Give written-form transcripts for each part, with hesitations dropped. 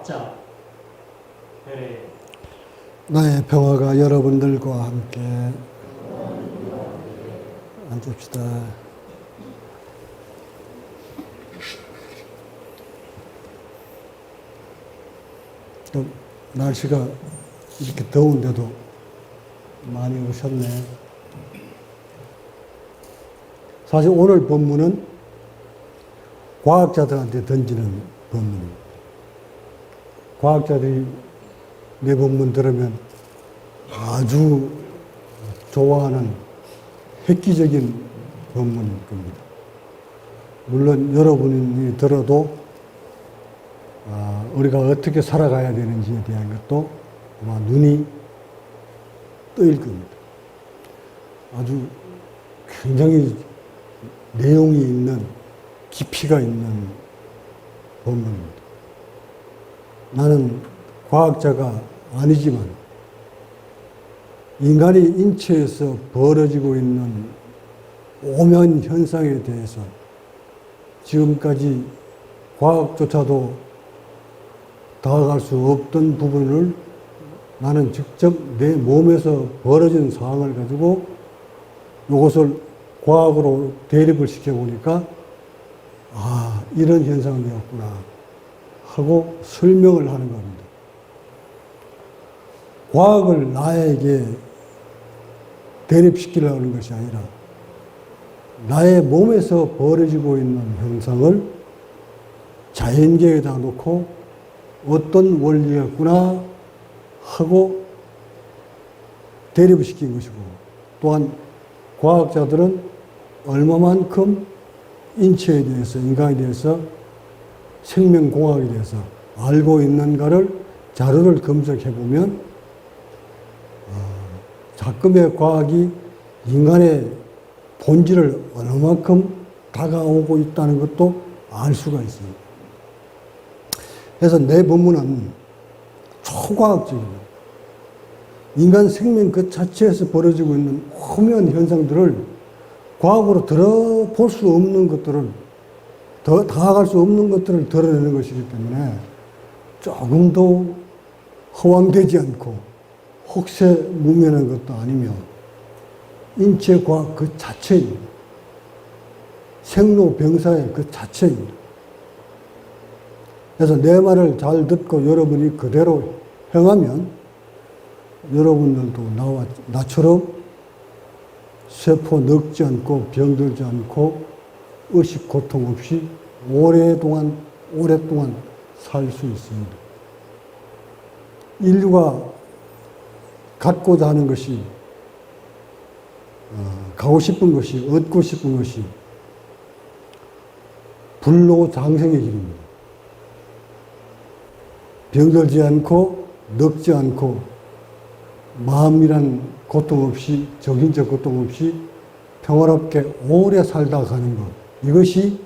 과학자 베레. 나의 평화가 여러분들과 함께 앉읍시다. 날씨가 이렇게 더운데도 많이 오셨네. 사실 오늘 본문은 과학자들한테 던지는 본문입니다. 과학자들이 내 본문 들으면 아주 좋아하는 획기적인 본문일 겁니다. 물론 여러분이 들어도 우리가 어떻게 살아가야 되는지에 대한 것도 아마 눈이 뜨일 겁니다. 아주 굉장히 내용이 있는, 깊이가 있는 본문입니다. 나는 과학자가 아니지만 인간의 인체에서 벌어지고 있는 오묘한 현상에 대해서 지금까지 과학조차도 다가갈 수 없던 부분을 나는 직접 내 몸에서 벌어진 상황을 가지고 이것을 과학으로 대립을 시켜보니까 이런 현상이었구나 하고 설명을 하는 겁니다. 과학을 나에게 대립시키려고 하는 것이 아니라 나의 몸에서 벌어지고 있는 현상을 자연계에다 놓고 어떤 원리였구나 하고 대립을 시킨 것이고, 또한 과학자들은 얼마만큼 인체에 대해서, 인간에 대해서, 생명공학에 대해서 알고 있는가를 자료를 검색해보면 작금의 과학이 인간의 본질을 얼마만큼 다가오고 있다는 것도 알 수가 있습니다. 그래서 내 본문은 초과학적입니다. 인간 생명 그 자체에서 벌어지고 있는 오묘한 현상들을 과학으로 들어볼 수 없는 것들을, 더 다가갈 수 없는 것들을 드러내는 것이기 때문에 조금도 허황되지 않고 혹세무민한 것도 아니며 인체과학 그 자체입니다. 생로병사의 그 자체입니다. 그래서 내 말을 잘 듣고 여러분이 그대로 행하면 여러분들도 나처럼 세포 늙지 않고 병들지 않고 의식 고통 없이 오랫동안 살 수 있습니다. 인류가 갖고자 하는 것이, 가고 싶은 것이, 얻고 싶은 것이 불로장생의 길입니다. 병들지 않고 늙지 않고 마음이란 고통 없이, 정신적 고통 없이 평화롭게 오래 살다 가는 것, 이것이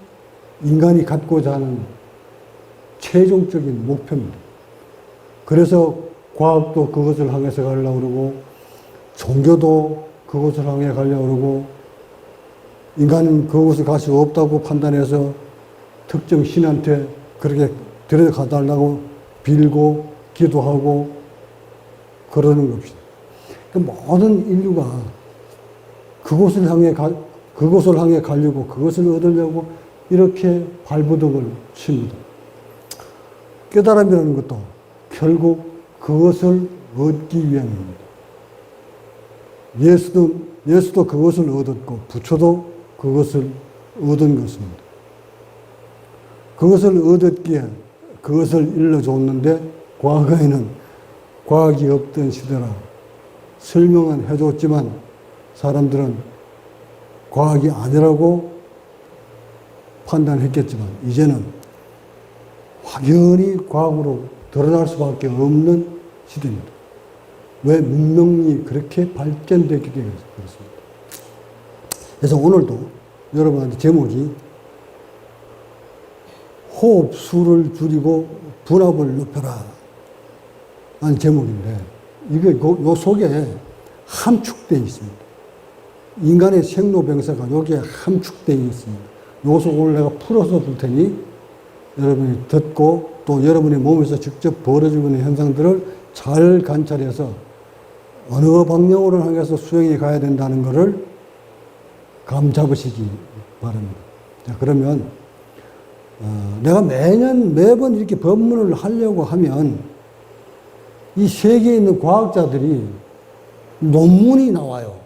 인간이 갖고자 하는 최종적인 목표입니다. 그래서 과학도 그것을 향해서 가려고 그러고, 종교도 그것을 향해 가려고 그러고, 인간은 그것을 갈 수 없다고 판단해서 특정 신한테 그렇게 데려가달라고 빌고 기도하고 그러는 겁니다. 모든 인류가 그곳을 향해 가려고, 그것을 얻으려고 이렇게 발버둥을 칩니다. 깨달음이라는 것도 결국 그것을 얻기 위함입니다. 예수도 그것을 얻었고, 부처도 그것을 얻은 것입니다. 그것을 얻었기에 그것을 일러줬는데, 과거에는 과학이 없던 시대라 설명은 해줬지만 사람들은 과학이 아니라고 판단했겠지만, 이제는 확연히 과학으로 드러날 수밖에 없는 시대입니다. 왜? 문명이 그렇게 발전됐기 때문에 그렇습니다. 그래서 오늘도 여러분한테 제목이 호흡수를 줄이고 분압을 높여라 하는 제목인데, 이게 요 속에 함축되어 있습니다. 인간의 생로병사가 여기에 함축되어 있습니다. 요것을 오늘 내가 풀어서 줄 테니 여러분이 듣고 또 여러분의 몸에서 직접 벌어지고 있는 현상들을 잘 관찰해서 어느 방향으로 향해서 수행이 가야 된다는 것을 감 잡으시기 바랍니다. 자, 그러면 내가 매번 이렇게 법문을 하려고 하면 이 세계에 있는 과학자들이 논문이 나와요.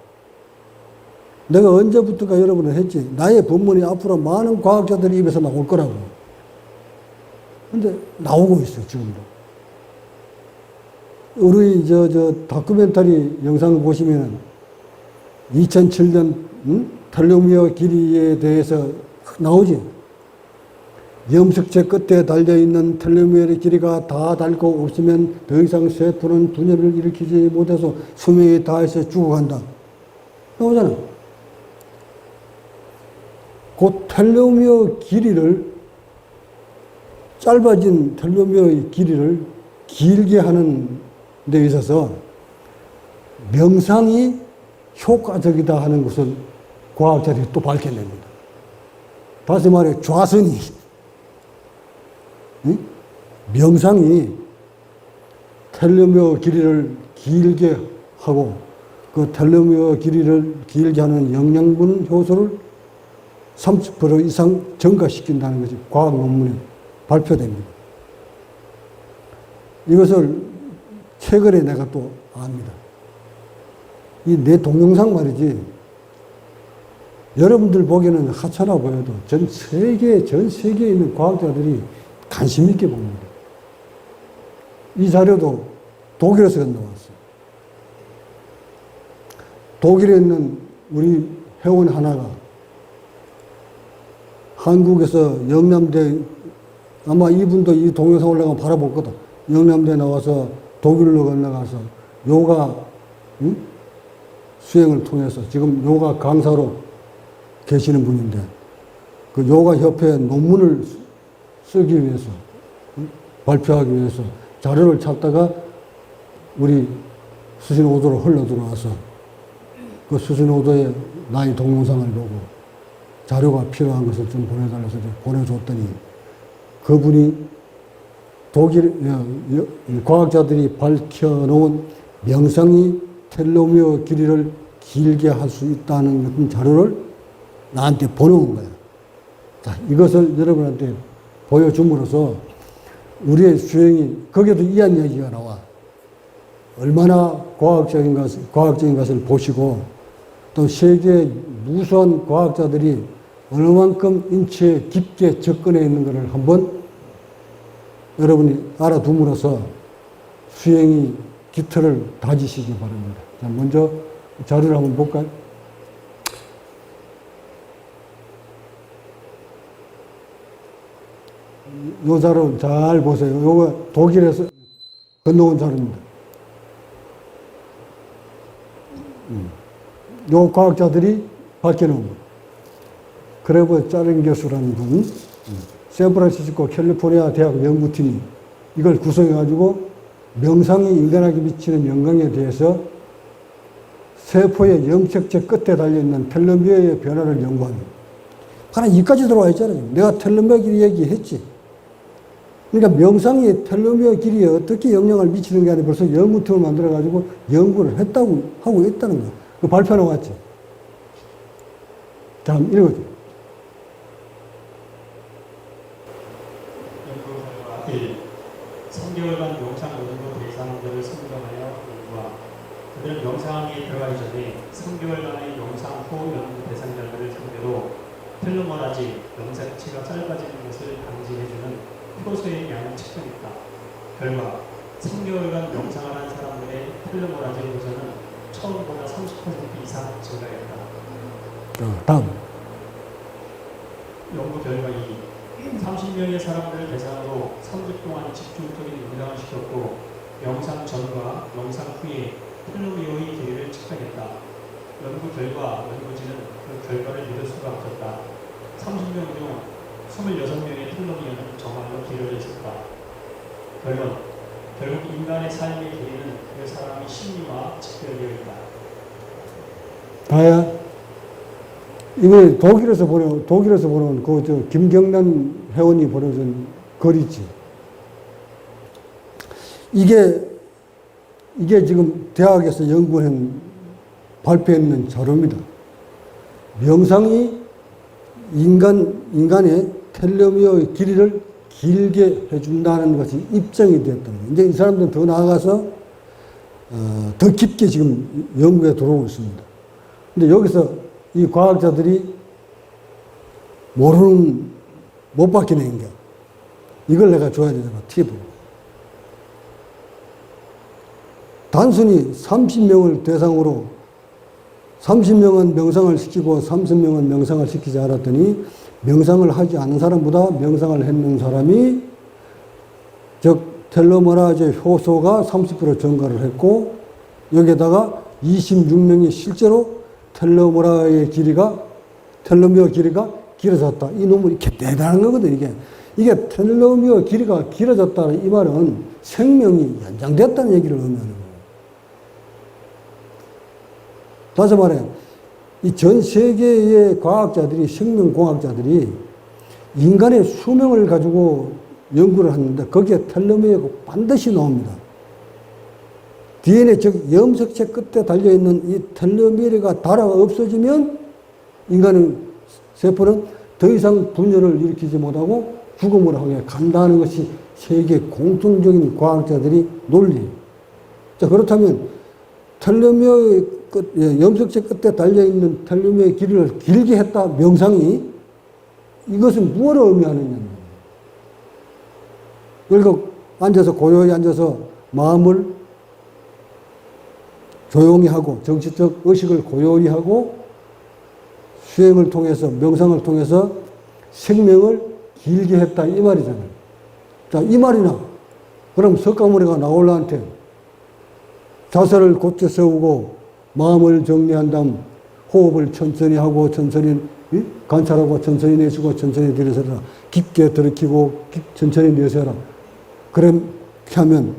내가 언제부턴가 여러분을 했지. 나의 법문이 앞으로 많은 과학자들의 입에서 나올 거라고. 근데 나오고 있어요, 지금도. 우리 다큐멘터리 영상 보시면 2007년 텔로미어 길이에 대해서 나오지. 염색체 끝에 달려있는 텔로미어의 길이가 다 닳고 없으면 더 이상 세포는 분열을 일으키지 못해서 수명이 다해서 죽어간다. 나오잖아. 그 텔로미어 길이를, 짧아진 텔로미어의 길이를 길게 하는 데 있어서 명상이 효과적이다 하는 것을 과학자들이 또 밝혀냅니다. 다시 말해 좌선이, 명상이 텔로미어 길이를 길게 하고 그 텔로미어 길이를 길게 하는 영양분 효소를 30% 이상 증가시킨다는 것이 과학 논문에 발표됩니다. 이것을 최근에 내가 또 압니다. 이 내 동영상 말이지, 여러분들 보기에는 하찮아 보여도 전 세계에 있는 과학자들이 관심 있게 봅니다. 이 자료도 독일에서 나왔어요. 독일에 있는 우리 회원 하나가 한국에서 영남대, 아마 이분도 이 동영상 올라가면 바라볼 거다. 영남대 나와서 독일로 건너가서 요가 수행을 통해서 지금 요가 강사로 계시는 분인데, 그 요가 협회 논문을 쓰기 위해서, 발표하기 위해서 자료를 찾다가 우리 수신오도로 흘러 들어와서 그 수신오도에 나의 동영상을 보고 자료가 필요한 것을 좀 보내달라서 보내줬더니, 그분이 독일 과학자들이 밝혀놓은 명상이 텔로미어 길이를 길게 할 수 있다는 자료를 나한테 보내온 거야. 자, 이것을 여러분한테 보여줌으로써 우리의 수행이, 거기에도 이한 얘기가 나와. 얼마나 과학적인 것을 보시고 또 세계 무수한 과학자들이 얼마만큼 인체에 깊게 접근해 있는 것을 한번 여러분이 알아둠으로써 수행이 깃털을 다지시기 바랍니다. 자, 먼저 자료를 한번 볼까요? 요 자료 잘 보세요. 요거 독일에서 건너온 자료입니다. 요 과학자들이 밝혀놓은 거. 크레버 짜렌 교수라는 분, 샌프란시스코 캘리포니아 대학 연구팀이 이걸 구성해가지고 명상이 인간에게 미치는 영향에 대해서 세포의 염색체 끝에 달려있는 텔로미어의 변화를 연구합니다. 하나 이까지 들어와 있잖아요. 내가 텔로미어 길이 얘기했지. 그러니까 명상이 텔로미어 길이에 어떻게 영향을 미치는 게 아니라 벌써 연구팀을 만들어가지고 연구를 했다고 하고 있다는 거예요. 그 발표 나왔죠. 자, 한번 읽어줘. 연구 결과 1. 3개월간 명상 연구 대상자를 선정하여 연구함. 그들은 명상에 들어가기 전에 3개월간의 명상 후 연구 대상자들을 상대로 텔로머라지, 염색체가 짧아지는 것을 방지해주는 효소의 양을 측정했다. 결과 3개월간 명상을 한 사람들의 텔로머라지 효소는 처음보다 30% 이상 증가했다. 다음. 연구 결과 2. 30명의 사람들을 대상으로 3주 동안 집중적인 명상을 시켰고 명상 전과 명상 후에 텔로미어의 길이를 측정했다. 연구 결과 연구진은 그 결과를 믿을 수가 없었다. 30명 중 26명의 텔로미어는 정말로 길어져 있었다. 결국 인간의 삶의 길이는 그 사람의 심리와 직결되어 있다. 다야. 이거 독일에서 보내온 그 김경란 회원이 보내준 글이지. 이게 지금 대학에서 연구한 발표했는 자료입니다. 명상이 인간의 텔레미어의 길이를 길게 해준다는 것이 입증이 되었다는 거예요. 이제 이 사람들은 더 나아가서 더 깊게 지금 연구에 들어오고 있습니다. 근데 여기서 이 과학자들이 못 바뀌는 게 이걸 내가 줘야 되잖아, 팁을. 단순히 30명을 대상으로 30명은 명상을 시키고 30명은 명상을 시키지 않았더니 명상을 하지 않은 사람보다 명상을 했는 사람이 즉 텔로메라제 효소가 30% 증가를 했고 여기에다가 26명이 실제로 텔로메라의 길이가 길어졌다. 이 논문이 이렇게 대단한 거거든, 이게 텔로미어 길이가 길어졌다는 이 말은 생명이 연장됐다는 얘기를 의미하는 거예요. 다시 말해, 이 전 세계의 과학자들이, 생명공학자들이 인간의 수명을 가지고 연구를 하는데 거기에 텔로미어가 반드시 나옵니다. DNA, 즉 염색체 끝에 달려있는 이 텔로미어가 닳아가 없어지면 인간의 세포는 더 이상 분열을 일으키지 못하고 죽음을 하게 간다는 것이 세계 공통적인 과학자들이 논리예요. 자, 그렇다면 텔로미어의 염색체 끝에 달려있는 텔로미어의 길이를 길게 했다, 명상이. 이것은 무엇을 의미하느냐. 결국 고요히 앉아서 마음을 조용히 하고 정치적 의식을 고요히 하고 수행을 통해서, 명상을 통해서 생명을 길게 했다, 이 말이잖아요. 자, 이 말이나 그럼 석가모니가 나홀라한테 자세를 곧게 세우고 마음을 정리한 다음 호흡을 천천히 하고 천천히 관찰하고 천천히 내쉬고 천천히 들이쉬라, 깊게 들이키고 천천히 내쉬라, 그렇게 하면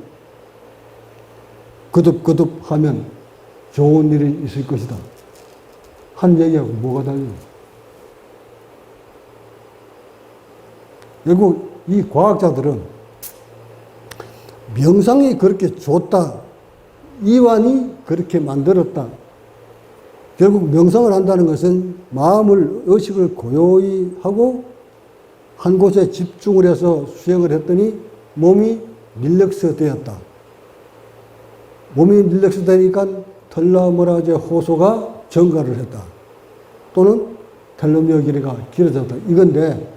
거듭거듭 하면 좋은 일이 있을 것이다 한 얘기하고 뭐가 달라요? 결국 이 과학자들은 명상이 그렇게 좋다, 이완이 그렇게 만들었다. 결국 명상을 한다는 것은 마음을, 의식을 고요히 하고 한 곳에 집중을 해서 수행을 했더니 몸이 릴렉스 되었다. 몸이 릴렉스 되니까 텔로메라제 호소가 증가를 했다. 또는 텔로미어 길이가 길어졌다. 이건데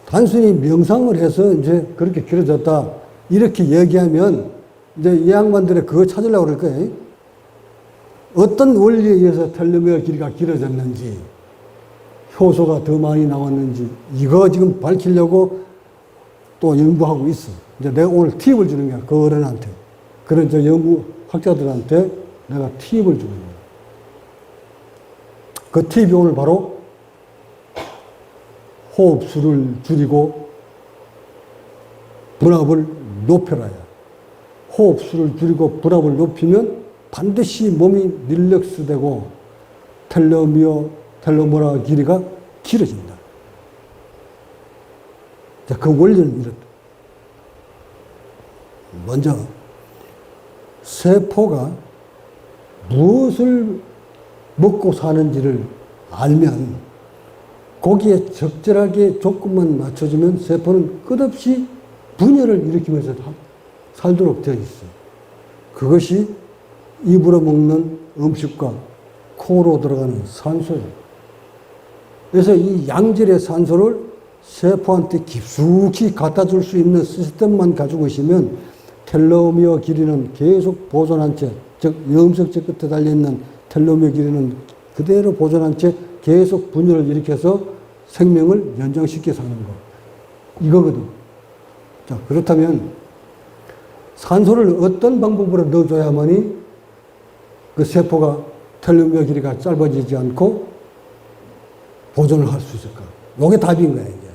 단순히 명상을 해서 이제 그렇게 길어졌다, 이렇게 얘기하면 이제 이 양반들이 그거 찾으려고 그럴 거예요. 어떤 원리에 의해서 텔로미어 길이가 길어졌는지, 효소가 더 많이 나왔는지, 이거 지금 밝히려고 또 연구하고 있어. 이제 내가 오늘 팁을 주는 거야, 그 어른한테. 그런 저 연구학자들한테 내가 팁을 주는 거야. 그 팁이 오늘 바로 호흡수를 줄이고 분압을 높여라야. 호흡수를 줄이고 분압을 높이면 반드시 몸이 릴렉스 되고 텔로메라 길이가 길어진다. 자, 그 원리는 이렇다. 먼저 세포가 무엇을 먹고 사는지를 알면 거기에 적절하게 조건만 맞춰주면 세포는 끝없이 분열을 일으키면서 살도록 되어 있어요. 그것이 입으로 먹는 음식과 코로 들어가는 산소예요. 그래서 이 양질의 산소를 세포한테 깊숙이 갖다 줄 수 있는 시스템만 가지고 있으면 텔로미어 길이는 계속 보존한 채, 즉 염색체 끝에 달려있는 텔로미어 길이는 그대로 보존한 채 계속 분열을 일으켜서 생명을 연장시켜 사는 거. 이거거든. 자, 그렇다면 산소를 어떤 방법으로 넣어줘야만이 그 세포가 텔로미어 길이가 짧아지지 않고 보존을 할 수 있을까? 이게 답인 거야, 이제.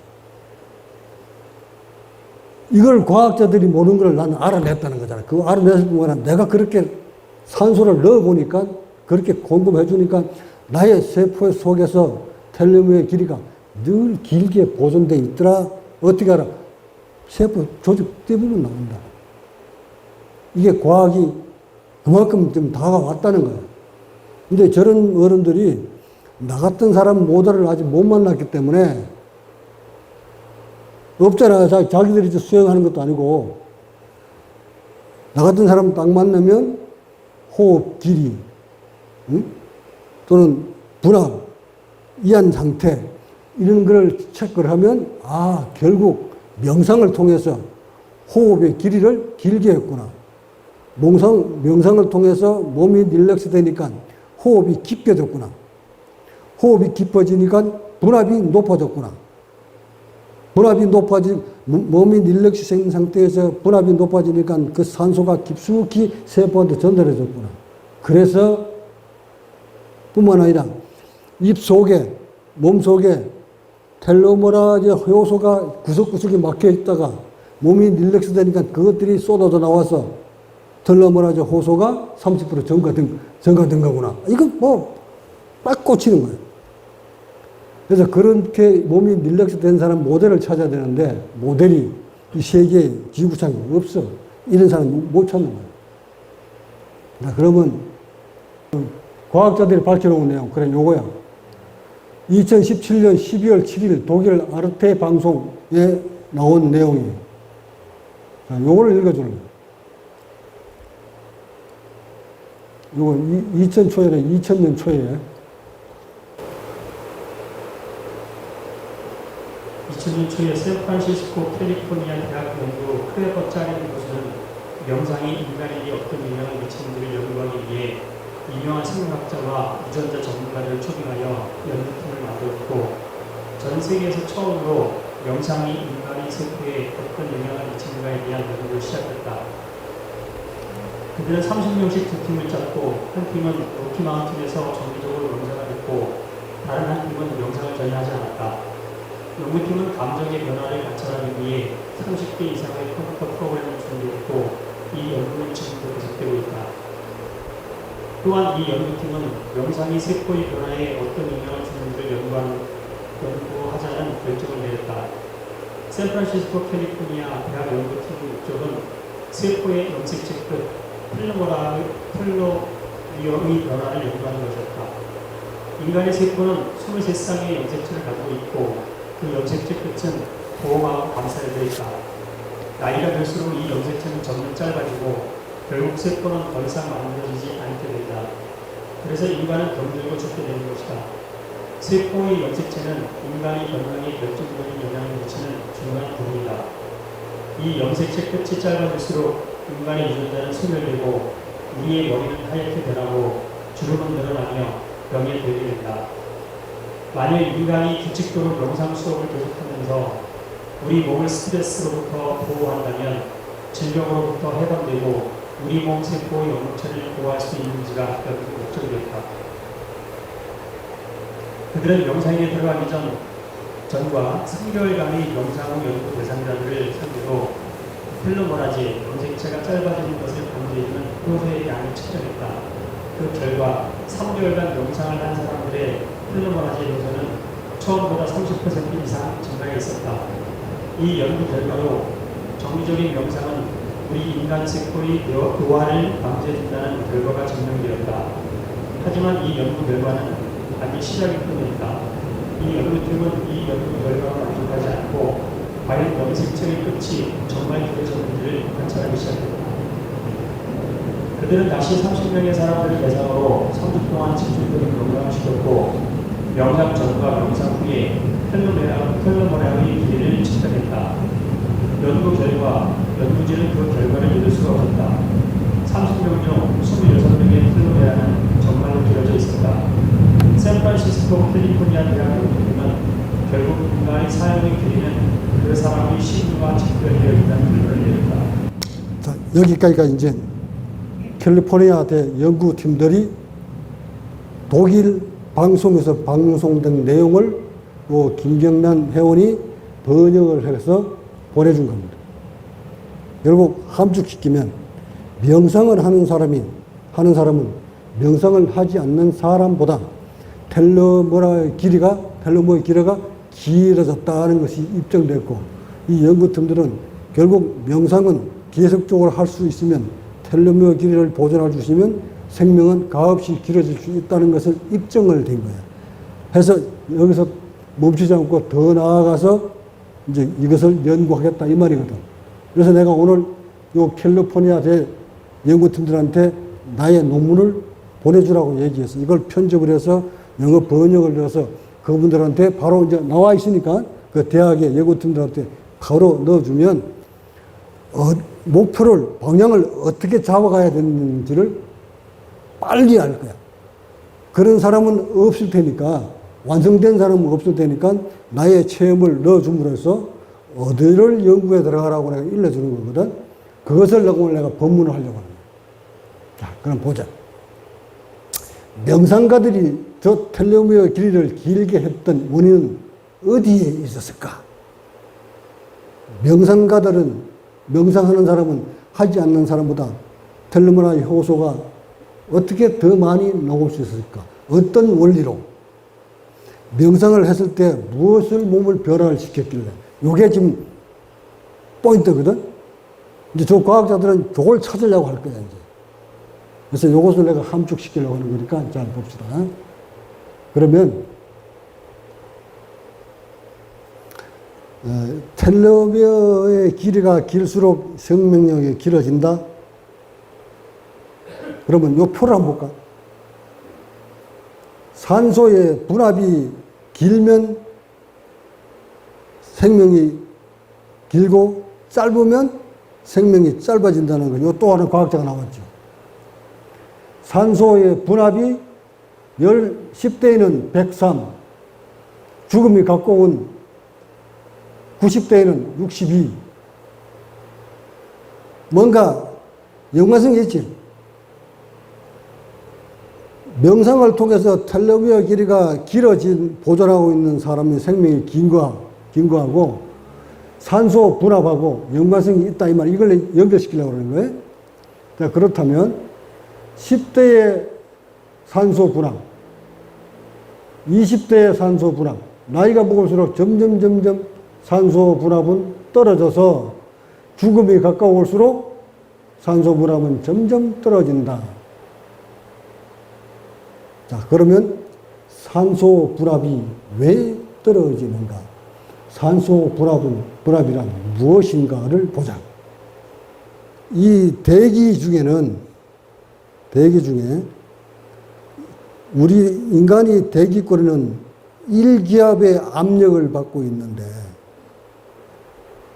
이걸 과학자들이 모르는 걸 나는 알아냈다는 거잖아. 그거 알아냈을 뿐만 내가 그렇게 산소를 넣어보니까, 그렇게 공급해주니까 나의 세포 속에서 텔로미어 길이가 늘 길게 보존되어 있더라. 어떻게 알아? 세포 조직 대부분 나온다. 이게 과학이 그만큼 좀 다가왔다는 거예요. 근데 저런 어른들이 나 같은 사람 모델을 아직 못 만났기 때문에 없잖아. 자기들이 이제 수행하는 것도 아니고 나 같은 사람 딱 만나면 호흡 길이, 응? 또는 불안, 이한 상태 이런 걸 체크를 하면 아 결국 명상을 통해서 호흡의 길이를 길게 했구나. 명상을 통해서 몸이 릴렉스 되니까 호흡이 깊게 됐구나. 호흡이 깊어지니까 분압이 높아졌구나. 분압이 몸이 릴렉스 된 상태에서 분압이 높아지니까 그 산소가 깊숙이 세포한테 전달해졌구나. 그래서 뿐만 아니라 입 속에, 몸 속에 텔로메라제 효소가 구석구석에 막혀 있다가 몸이 릴렉스 되니까 그것들이 쏟아져 나와서 텔로메라제 효소가 30% 증가된 거구나. 이거 뭐 딱 꽂히는 거예요. 그래서 그렇게 몸이 릴렉스 된 사람 모델을 찾아야 되는데 모델이 이 세계에 지구상에 없어. 이런 사람 못 찾는 거예요. 그러면 과학자들이 밝혀놓은 내용, 그래 요거야. 2017년 12월 7일 독일 아르테 방송에 나온 내용이에요. 자, 요거를 읽어주는 거예요. 요거 2000년 초에 2000년 초에 샌프란시스코 캘리포니아 대학 연구 크레버짜리는 교수는 명상이 인간에게 어떤 영향을 미치는지를 연구하기 위해 유명한 생물학자와 유전자 전문가를 초빙하여 연구팀을 만들었고 전 세계에서 처음으로 명상이 인간의 세포에 어떤 영향을 미치는가에 대한 연구를 시작했다. 그들은 30명씩 두 팀을 짰고 한 팀은 로키마운틴에서 정기적으로 명상을 했고 다른 한 팀은 명상을 전혀 하지 않았다. 연구팀은 감정의 변화를 관찰하기 위해 30개 이상의 컴퓨터 프로그램을 준비했고 이 연구는 지금도 계속되고 있다. 또한 이 연구팀은 명상이 세포의 변화에 어떤 영향을 주는지를 연구하자는 결정을 내렸다. 샌프란시스코 캘리포니아 대학 연구팀의 목적은 세포의 염색체 끝 텔로미어의 변화를 연구하는 것이었다. 인간의 세포는 23쌍의 염색체를 가지고 있고 그 염색체 끝은 보호막으로 감싸여져 있다. 나이가 들수록 이 염색체는 점점 짧아지고 결국 세포는 더 이상 만들어지지 않게 된다. 그래서 인간은 병들고 죽게 되는 것이다. 세포의 염색체는 인간의 건강에 결정적인 영향을 미치는 중요한 부분이다. 이 염색체 끝이 짧아질수록 인간의 유전자는 소멸되고 우리의 머리는 하얗게 변하고 주름은 늘어나며 병에 들게 된다. 만약 인간이 규칙적으로 명상 수업을 계속하면서 우리 몸을 스트레스로부터 보호한다면 질병으로부터 해방되고 우리 몸 세포의 영양체를 보호할 수 있는지가 연구 목적이었다. 그들은 명상에 들어가기 전과 3개월간의 명상 후 연구 대상자들을 상대로 텔로메라제 염색체가 짧아지는 것을 방지해주는 효소의 양을 측정했다. 그 결과 3개월간 명상을 한 사람들의 텔로메라제 효소는 처음보다 30% 이상 증가해 있었다. 이 연구 결과로 정기적인 명상은 우리 인간 세포의 노화를 방지해준다는 결과가 증명되었다. 하지만 이 연구 결과는 아직 시작일 뿐이었다. 이 연구팀은 이 연구 결과가 만족하지 않고 과연 염색체의 끝이 정말 길어졌는지를 관찰하기 시작했다. 그들은 다시 30명의 사람들을 대상으로 3주 동안 집중적인 명상을 시켰고 명상 전과 명상 후에 텔로메라의 길이를 측정했다. 연구 결과, 연구진은 그 결과를 믿을 수가 없었다. 30명 중 26명의 텔로메라는 정말로 길어져 있었다. 샌프란시스코 캘리포니아 대학 연구팀은 결국 인간의 사용의 길이는 그 사람의 신과 직결되어 있다는 결론을 내렸다. 자, 여기까지가 이제 캘리포니아 대 연구팀들이 독일 방송에서 방송된 내용을 김경란 회원이 번역을 해서 보내준 겁니다. 결국 함축시키면 명상을 하는 사람은 명상을 하지 않는 사람보다 텔로메어의 길이가 길어졌다는 것이 입증됐고 이 연구팀들은 결국 명상은 계속적으로 할 수 있으면 텔로미어 길이를 보존해 주시면 생명은 가없이 길어질 수 있다는 것을 입증을 된 거예요. 해서 여기서 멈추지 않고 더 나아가서 이제 이것을 연구하겠다 이 말이거든. 그래서 내가 오늘 요 캘리포니아 대 연구팀들한테 나의 논문을 보내주라고 얘기했어. 이걸 편집을 해서 영어 번역을 해서 그분들한테 바로 이제 나와 있으니까 그 대학의 연구팀들한테 바로 넣어주면 목표를, 방향을 어떻게 잡아가야 되는지를 빨리 알 거야. 그런 사람은 없을 테니까, 완성된 사람은 없을 테니까 나의 체험을 넣어줌으로써 어디를 연구에 들어가라고 내가 일러주는 거거든. 그것을 오늘 내가 법문을 하려고 합니다. 자, 그럼 보자. 명상가들이 저 텔로미어 길이를 길게 했던 원인은 어디에 있었을까? 명상하는 사람은 하지 않는 사람보다 텔로미어의 효소가 어떻게 더 많이 나올 수 있을까? 어떤 원리로? 명상을 했을 때 무엇을 몸을 변화를 시켰길래? 이게 지금 포인트거든? 이제 저 과학자들은 저걸 찾으려고 할 거야, 이제. 그래서 이것을 내가 함축시키려고 하는 거니까 잘 봅시다. 그러면, 텔로미어의 길이가 길수록 생명력이 길어진다? 그러면 이 표를 한번 볼까? 산소의 분압이 길면 생명이 길고 짧으면 생명이 짧아진다는 거. 요 또 하나 과학자가 나왔죠. 산소의 분압이 10대에는 103, 죽음이 가까운 90대에는 62. 뭔가 연관성이 있지. 명상을 통해서 텔로미어 길이가 길어진, 보존하고 있는 사람의 생명이 긴거하고 산소 분압하고 연관성이 있다 이 말, 이걸 연결시키려고 그러는 거예요. 자, 그렇다면 10대의 산소 분압, 20대의 산소 분압, 나이가 먹을수록 점점 산소 분압은 떨어져서 죽음이 가까울수록 산소 분압은 점점 떨어진다. 자, 그러면 산소 분압이 왜 떨어지는가? 산소 분압이란 무엇인가를 보자. 이 대기 중에 우리 인간이 대기권에는 1기압의 압력을 받고 있는데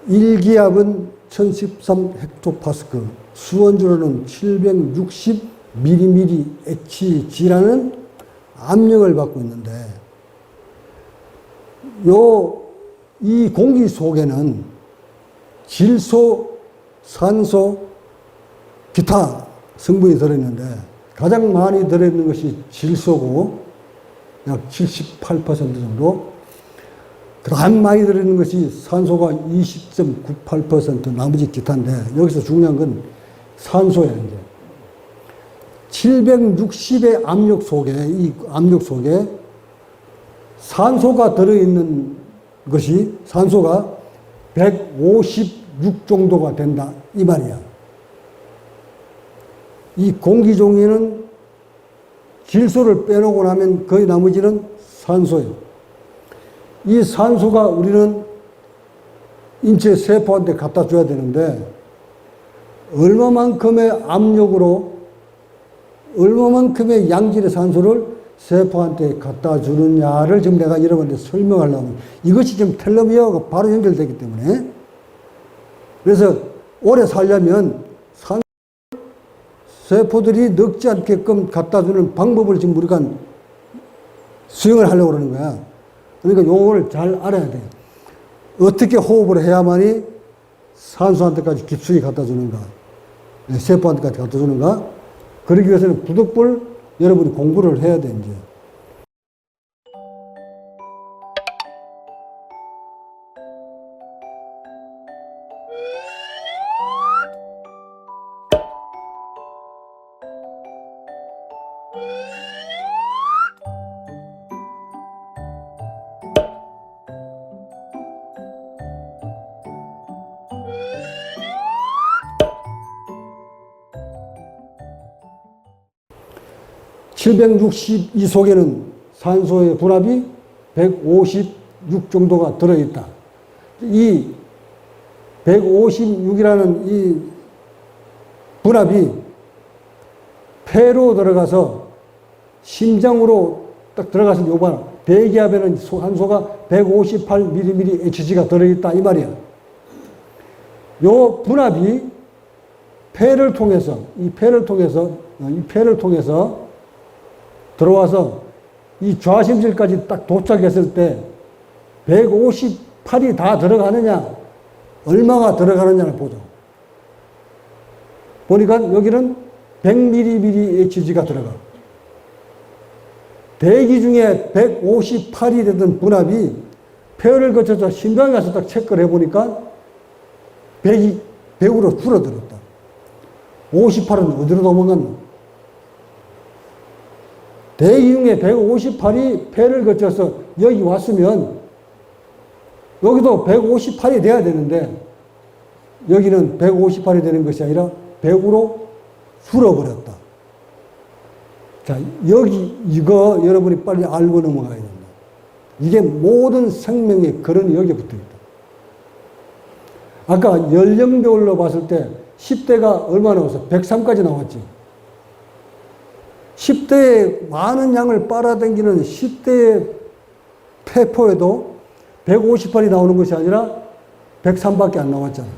1기압은 1013 헥토파스칼, 수원주로는 760mmHg라는 압력을 받고 있는데 이 공기 속에는 질소, 산소, 기타 성분이 들어있는데 가장 많이 들어있는 것이 질소고 약 78% 정도, 그 다음 많이 들어있는 것이 산소가 20.98%, 나머지 기타인데 여기서 중요한 건 산소야. 이제 760의 이 압력 속에 산소가 들어있는 것이, 산소가 156 정도가 된다 이 말이야. 이 공기 종이는 질소를 빼놓고 나면 거의 나머지는 산소예요. 이 산소가 우리는 인체 세포한테 갖다 줘야 되는데 얼마만큼의 압력으로, 얼마만큼의 양질의 산소를 세포한테 갖다 주느냐를 지금 내가 여러분한테 설명하려고 합니다. 이것이 지금 텔로미어하고 바로 연결되기 때문에, 그래서 오래 살려면 세포들이 늙지 않게끔 갖다 주는 방법을 지금 우리가 수행을 하려고 그러는 거야. 그러니까 요걸 잘 알아야 돼. 어떻게 호흡을 해야만이 산소한테까지 깊숙이 갖다 주는가, 세포한테까지 갖다 주는가. 그러기 위해서는 부득불 여러분이 공부를 해야 돼, 이제. 762속에는 산소의 분압이 156 정도가 들어있다. 이 156이라는 이 분압이 폐로 들어가서 심장으로 딱 들어가서 요번 대기압에는 산소가 158mmHg가 들어있다 이 말이야. 요 분압이 폐를 통해서 들어와서 이 좌심실까지 딱 도착했을 때 158이 다 들어가느냐, 얼마가 들어가느냐를 보죠. 보니까 여기는 100mmHg가 들어가. 대기 중에 158이 되던 분압이 폐를 거쳐서 심장에 가서 딱 체크를 해보니까 100이 100으로 줄어들었다. 58은 어디로 도망갔나? 대기 중에 158이 폐를 거쳐서 여기 왔으면 여기도 158이 돼야 되는데 여기는 158이 되는 것이 아니라 100으로 줄어버렸다. 자, 여기 이거 여러분이 빨리 알고 넘어가야 된다. 이게 모든 생명의 근원이 여기에 붙어 있다. 아까 연령별로 봤을 때 10대가 얼마 나왔어? 103까지 나왔지. 10대에 많은 양을 빨아당기는 10대의 폐포에도 158이 나오는 것이 아니라 103밖에 안 나왔잖아.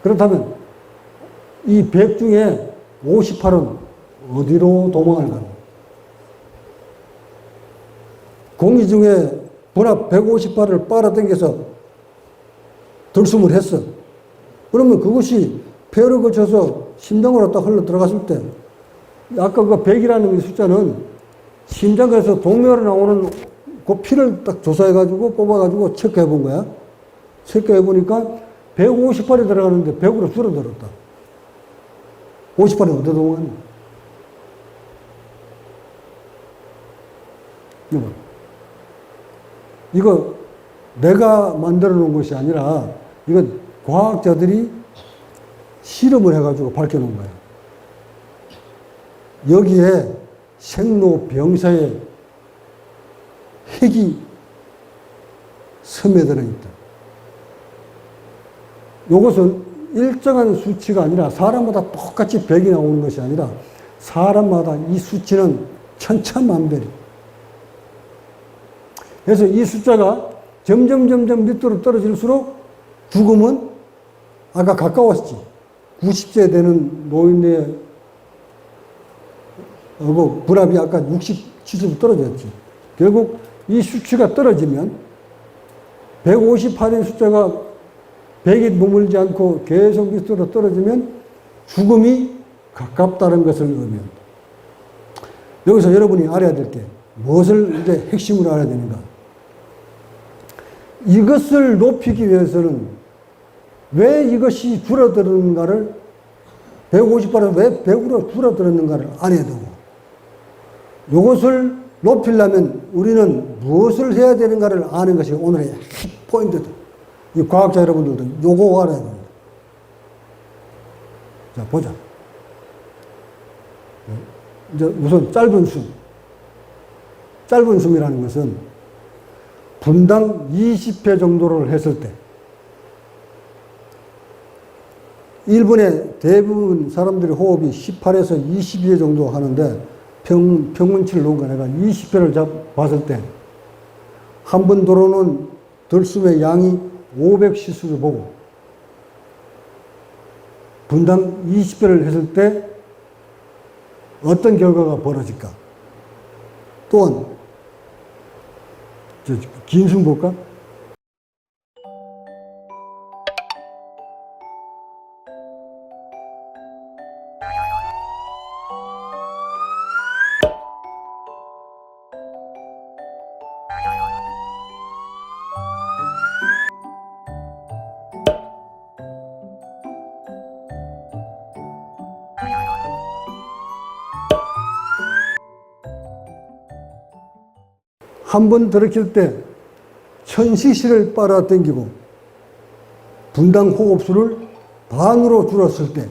그렇다면 이 100 중에 58은 어디로 도망을 가나? 공기 중에 분압 158을 빨아당겨서 들숨을 했어. 그러면 그것이 폐를 거쳐서 심장으로 딱 흘러 들어갔을 때 아까 그 100이라는 숫자는 심장에서 동맥으로 나오는 그 피를 딱 조사해가지고 뽑아가지고 체크해 본 거야. 체크해 보니까 158이 들어가는데 100으로 줄어들었다. 58이 어디 도망갔냐? 이거 내가 만들어 놓은 것이 아니라 이건 과학자들이 실험을 해가지고 밝혀놓은 거예요. 여기에 생로병사의 핵이 스며들어 있다. 이것은 일정한 수치가 아니라 사람마다 똑같이 100이 나오는 것이 아니라 사람마다 이 수치는 천차만별이다. 그래서 이 숫자가 점점 밑으로 떨어질수록 죽음은 아까 가까웠지. 90세 되는 노인의 분압이 아까 67로 떨어졌지. 결국 이 수치가 떨어지면 158인 숫자가 100이 머물지 않고 계속 밑으로 떨어지면 죽음이 가깝다는 것을 의미합니다. 여기서 여러분이 알아야 될 게 무엇을 이제 핵심으로 알아야 되는가? 이것을 높이기 위해서는 왜 이것이 줄어드는가를 158은 왜 100으로 줄어들었는가를 알아야 되고 이것을 높이려면 우리는 무엇을 해야 되는가를 아는 것이 오늘의 포인트다. 이 과학자 여러분들도 요거 알아야 됩니다. 자, 보자. 이제 우선 짧은 숨. 짧은 숨이라는 것은 분당 20회 정도를 했을 때 1분에 대부분 사람들이 호흡이 18에서 22회 정도 하는데 평균치를 놓은 거 내가 20회를 봤을 때 한 번 들어오는 들숨의 양이 500cc를 보고 분당 20회를 했을 때 어떤 결과가 벌어질까? 또한 긴 숨 볼까? 한 번 들이킬 때 1000cc를 빨아당기고 분당 호흡수를 반으로 줄였을 때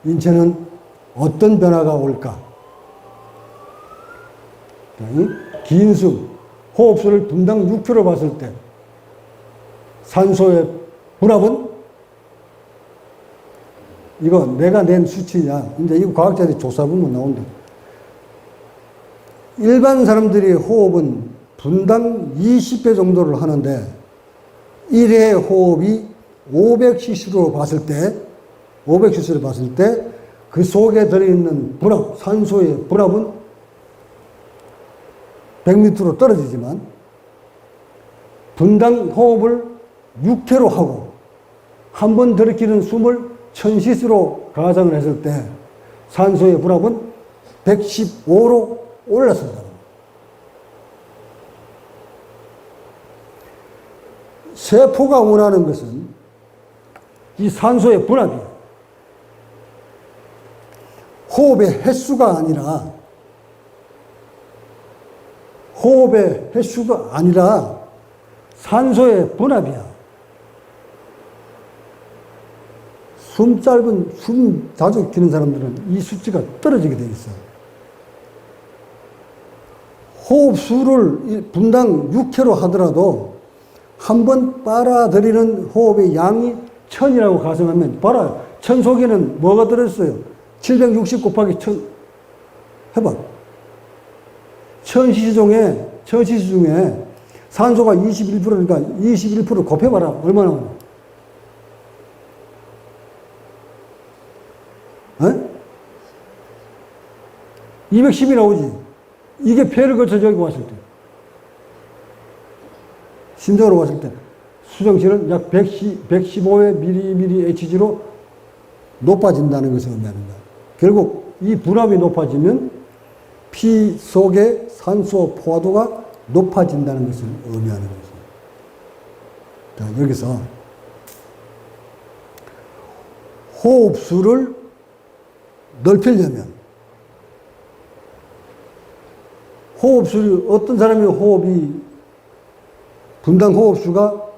인체는 어떤 변화가 올까? 긴 숨, 호흡수를 분당 6kg 봤을 때 산소의 분압은 이거 내가 낸 수치냐. 이제 이거 과학자들이 조사해보면 나온다. 일반 사람들이 호흡은 분당 20배 정도를 하는데 1회 호흡이 500cc로 봤을 때 500cc를 봤을 때 그 속에 들어있는 분압, 산소의 분압은 100m로 떨어지지만 분당 호흡을 6회로 하고 한 번 들이키는 숨을 1000cc로 가정을 했을 때 산소의 분압은 115로 올랐습니다. 세포가 원하는 것은 이 산소의 분압이에요. 호흡의 횟수가 아니라 산소의 분압이야. 숨 자주 기는 사람들은 이 수치가 떨어지게 돼 있어. 호흡수를 분당 6회로 하더라도 한 번 빨아들이는 호흡의 양이 1000이라고 가정하면, 봐라. 1000 속에는 뭐가 들어있어요? 760 곱하기 1000 해봐. 1000cc 중에 산소가 21%니까 21% 곱해봐라. 얼마나 나오나? 어? 210이 나오지. 이게 폐를 거쳐서 여기 왔을 때, 심장으로 왔을 때 수정실은 약 115의 mmHg로 높아진다는 것을 의미합니다. 결국 이 분압이 높아지면 피 속의 산소 포화도가 높아진다는 것을 의미하는 것입니다. 자, 여기서 호흡수를 넓히려면 호흡수를 어떤 사람이 호흡이 분당 호흡수가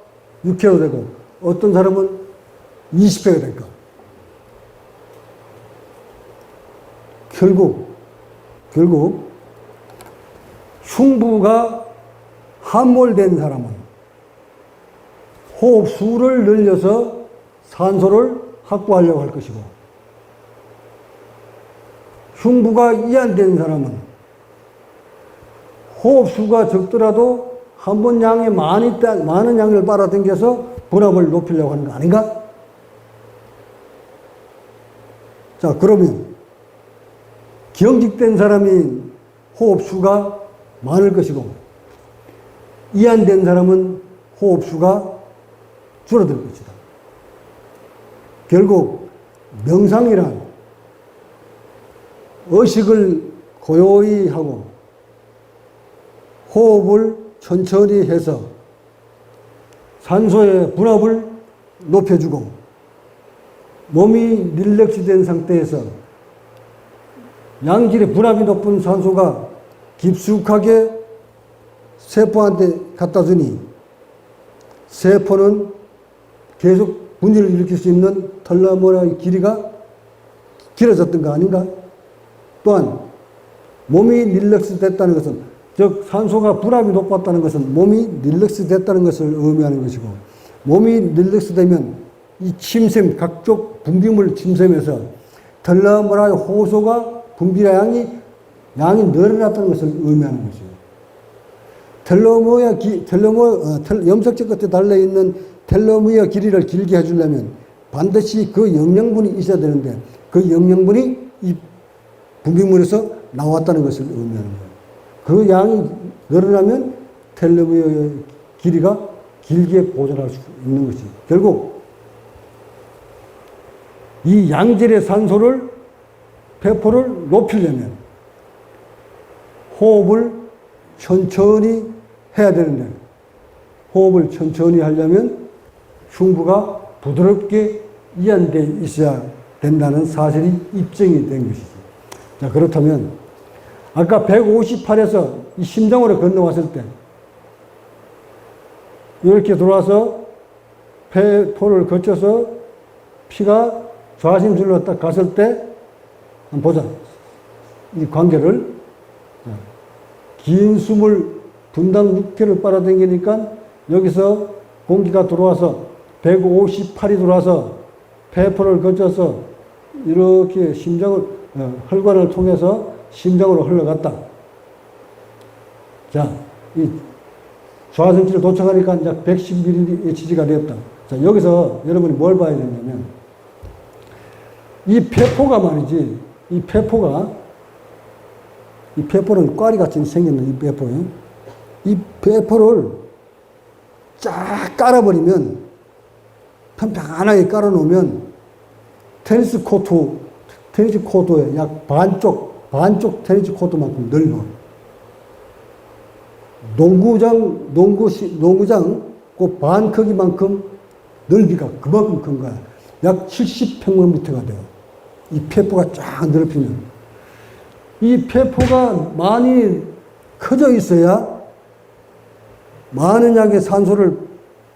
6회로 되고 어떤 사람은 20회가 될까? 결국 흉부가 함몰된 사람은 호흡수를 늘려서 산소를 확보하려고 할 것이고, 흉부가 이완된 사람은 호흡수가 적더라도 한 번 양이 많은 양을 빨아당겨서 분압을 높이려고 하는 거 아닌가? 자, 그러면 경직된 사람이 호흡수가 많을 것이고 이완된 사람은 호흡수가 줄어들 것이다. 결국 명상이란 의식을 고요히 하고 호흡을 천천히 해서 산소의 분압을 높여주고 몸이 릴렉스된 상태에서 양질의 분압이 높은 산소가 깊숙하게 세포한테 갖다 주니 세포는 계속 분열을 일으킬 수 있는 텔로메어의 길이가 길어졌던 거 아닌가? 또한 몸이 릴렉스 됐다는 것은, 즉 산소가 분압이 높았다는 것은 몸이 릴렉스 됐다는 것을 의미하는 것이고, 몸이 릴렉스 되면 이 침샘, 각종 분비물 침샘에서 텔로메어의 호소가 분비량이 늘어났다는 것을 의미하는 것이죠. 염색체 끝에 달려있는 텔로미어 길이를 길게 해주려면 반드시 그 영양분이 있어야 되는데 그 영양분이 이 분비물에서 나왔다는 것을 의미하는 거예요. 그 양이 늘어나면 텔로미어의 길이가 길게 보존할 수 있는 것이죠. 결국 이 양질의 산소를 배포를 높이려면 호흡을 천천히 해야 되는데, 호흡을 천천히 하려면 흉부가 부드럽게 이완되어 있어야 된다는 사실이 입증이 된 것이죠. 자, 그렇다면 아까 158에서 이 심장으로 건너왔을 때 이렇게 들어와서 폐포를 거쳐서 피가 좌심줄로 딱 갔을 때 한번 보자. 이 관계를 긴 숨을 분당 6km 빨아당기니까 여기서 공기가 들어와서 158이 들어와서 폐포를 거쳐서 이렇게 심장을, 혈관을 통해서 심장으로 흘러갔다. 자, 이 좌성치를 도착하니까 이제 110mHg가 되었다. 자, 여기서 여러분이 뭘 봐야 되냐면, 이 폐포가 말이지, 이 폐포는 꽈리같이 생겼는 이 폐포예요. 이 폐포를 쫙 깔아버리면, 편편하게 깔아놓으면, 테니스 코트의 약 반쪽 테니스 코트만큼 넓어. 농구장 그 반 크기만큼 넓이가 그만큼 큰 거야. 약 70평방미터가 돼요. 이 폐포가 쫙 넓히면. 이 폐포가 많이 커져 있어야 많은 양의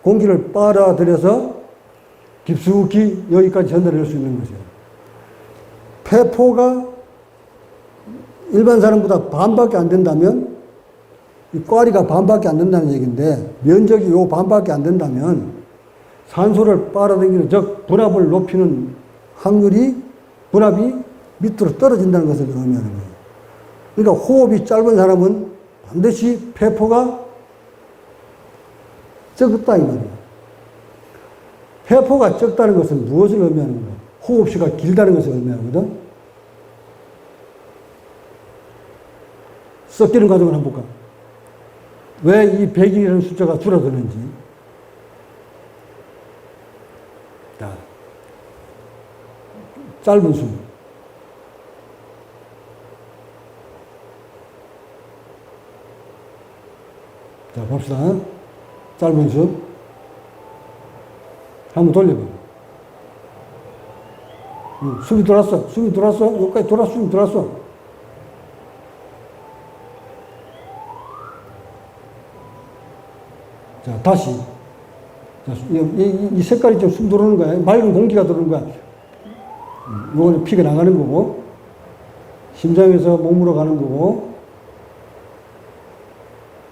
공기를 빨아들여서 깊숙이 여기까지 전달할 수 있는 것이에요. 폐포가 일반 사람보다 반밖에 안 된다면, 이 꽈리가 반밖에 안 된다는 얘기인데, 면적이 요 반밖에 안 된다면, 산소를 빨아당기는, 즉, 분압을 높이는 분압이 밑으로 떨어진다는 것을 의미하는 거예요. 그러니까 호흡이 짧은 사람은 반드시 폐포가 적다, 이 말이에요. 폐포가 적다는 것은 무엇을 의미하는 거예요? 호흡시가 길다는 것을 의미하거든. 섞이는 과정을 한번 볼까? 왜 이 100이라는 숫자가 줄어드는지. 자, 짧은 숨. 자, 봅시다. 짧은 숨. 한번 돌려봐. 숨이 돌았어. 여기까지 숨이 돌았어. 자, 다시. 자, 이 색깔이 좀 숨 들어오는 거야. 맑은 공기가 들어오는 거야. 이거는 피가 나가는 거고, 심장에서 몸으로 가는 거고,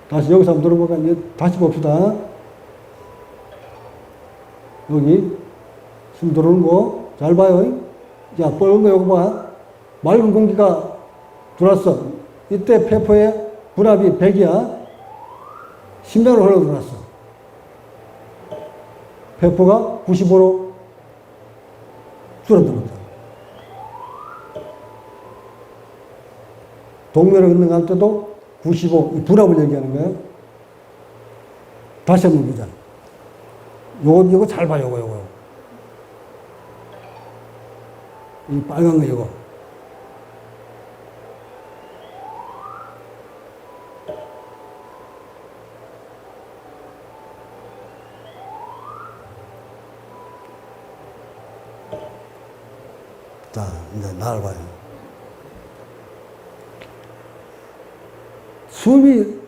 다시 여기서 한번 들어볼까? 다시 봅시다. 여기 숨 들어오는 거 잘 봐요. 자, 빨간 거 요거 봐. 맑은 공기가 들어왔어. 이때 폐포의 분압이 100이야. 심장으로 흘러 들어왔어. 폐포가 95로 줄어들었다. 동면을 건너갈 때도 95, 이 분압을 얘기하는 거예요. 다시 한번 보자. 요거 잘 봐, 요거. 이 빨간 거, 요거. 자, 이제 나를 봐요.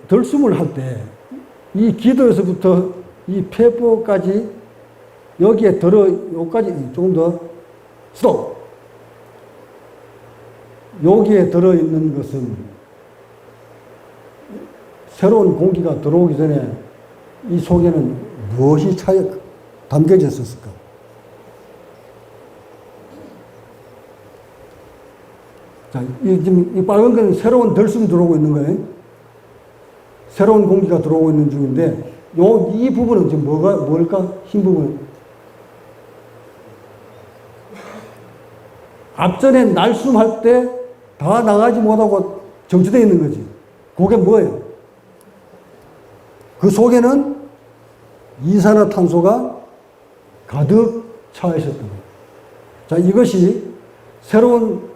들숨을 할 때, 이 기도에서부터 이 폐포까지 여기에 여기까지 조금 더 스톱. 여기에 들어있는 것은 새로운 공기가 들어오기 전에 이 속에는 무엇이 담겨져 있었을까? 자, 지금 이 빨간 건 새로운 들숨이 들어오고 있는 거예요. 새로운 공기가 들어오고 있는 중인데, 이 부분은 지금 뭘까? 흰 부분은. 앞전에 날숨할 때 다 나가지 못하고 정지되어 있는 거지. 그게 뭐예요? 그 속에는 이산화탄소가 가득 차 있었던 거예요. 자, 이것이 새로운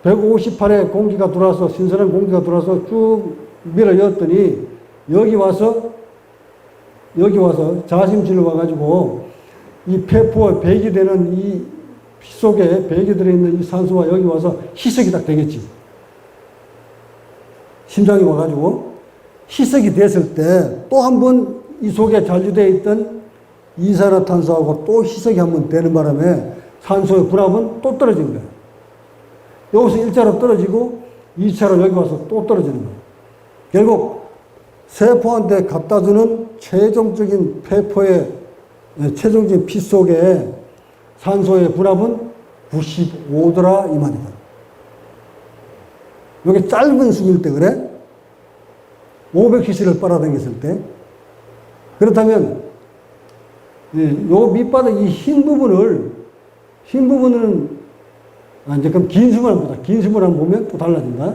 158에 공기가 들어와서, 신선한 공기가 들어와서 쭉 밀어였더니, 여기 와서 자심실로 와가지고, 이 폐포에 배기 되는 이 피 속에 배기 들어있는 이 산소가 여기 와서 희석이 딱 되겠지. 심장이 와가지고, 희석이 됐을 때, 또 한 번 이 속에 잔류되어 있던 이산화탄소하고 또 희석이 한 번 되는 바람에 산소의 분압은 또 떨어진 거야. 여기서 1차로 떨어지고 2차로 여기 와서 또 떨어지는 거예요. 결국 세포한테 갖다 주는 최종적인 최종적인 피 속에 산소의 분압은 95도라 이 말이다. 이게 짧은 숨일 때 그래? 500cc를 빨아당겼을 때. 그렇다면 요 밑바닥 이 흰 부분은 이제 그럼 긴 숨을 한번 보자. 긴 숨을 한번 보면 또 달라진다.